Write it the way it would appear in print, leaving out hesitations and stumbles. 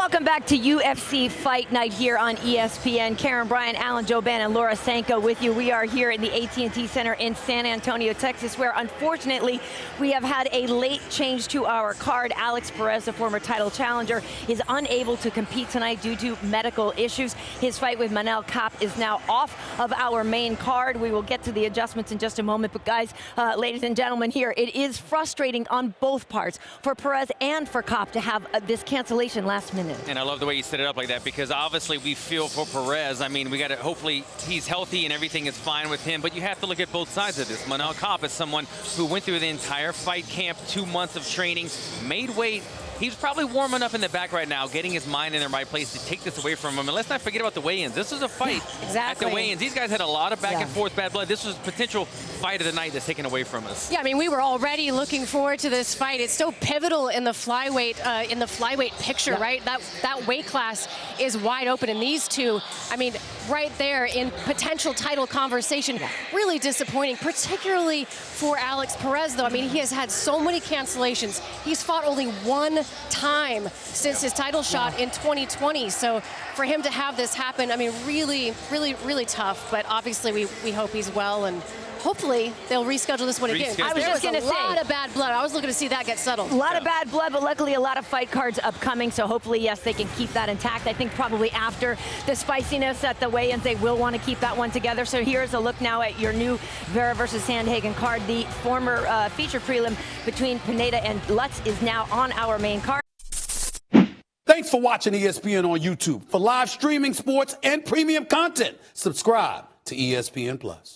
Welcome back to UFC Fight Night here on ESPN. Karyn Bryant, Jouban and Laura Sanko with you. We are here in the AT&T Center in San Antonio, Texas, where unfortunately we have had a late change to our card. Alex Perez, the former title challenger, is unable to compete tonight due to medical issues. His fight with Manel Kape is now off of our main card. We will get to the adjustments in just a moment. But guys, ladies and gentlemen here, it is frustrating on both parts, for Perez and for Kape, to have this cancellation last minute. And I love the way you set it up like that, because obviously we feel for Perez. I mean, we got to, hopefully he's healthy and everything is fine with him, but you have to look at both sides of this. Manel Kape is someone who went through the entire fight camp, 2 months of training, made weight. He's probably warming up in the back right now, getting his mind in the right place to take this away from him. And let's not forget about the weigh-ins. This was a fight at the weigh-ins. These guys had a lot of back and forth bad blood. This was a potential fight of the night that's taken away from us. Yeah, I mean, we were already looking forward to this fight. It's so pivotal in the flyweight picture, right? That weight class is wide open, and these two, I mean, right there in potential title conversation. Really disappointing, particularly for Alex Perez, though. I mean, he has had so many cancellations. He's fought only one time since his title shot in 2020. So for him to have this happen, I mean, really, really, really tough. But obviously we hope he's well, and hopefully they'll reschedule this one again. I was just going to say, a lot of bad blood. I was looking to see that get settled. A lot of bad blood, but luckily a lot of fight cards upcoming, so hopefully, yes, they can keep that intact. I think probably after the spiciness at the weigh-ins, they will want to keep that one together. So here's a look now at your new Vera versus Sandhagen card. The former feature prelim between Pineda and Lutz is now on our main card. Thanks for watching ESPN on YouTube. For live streaming, sports, and premium content, subscribe to ESPN+.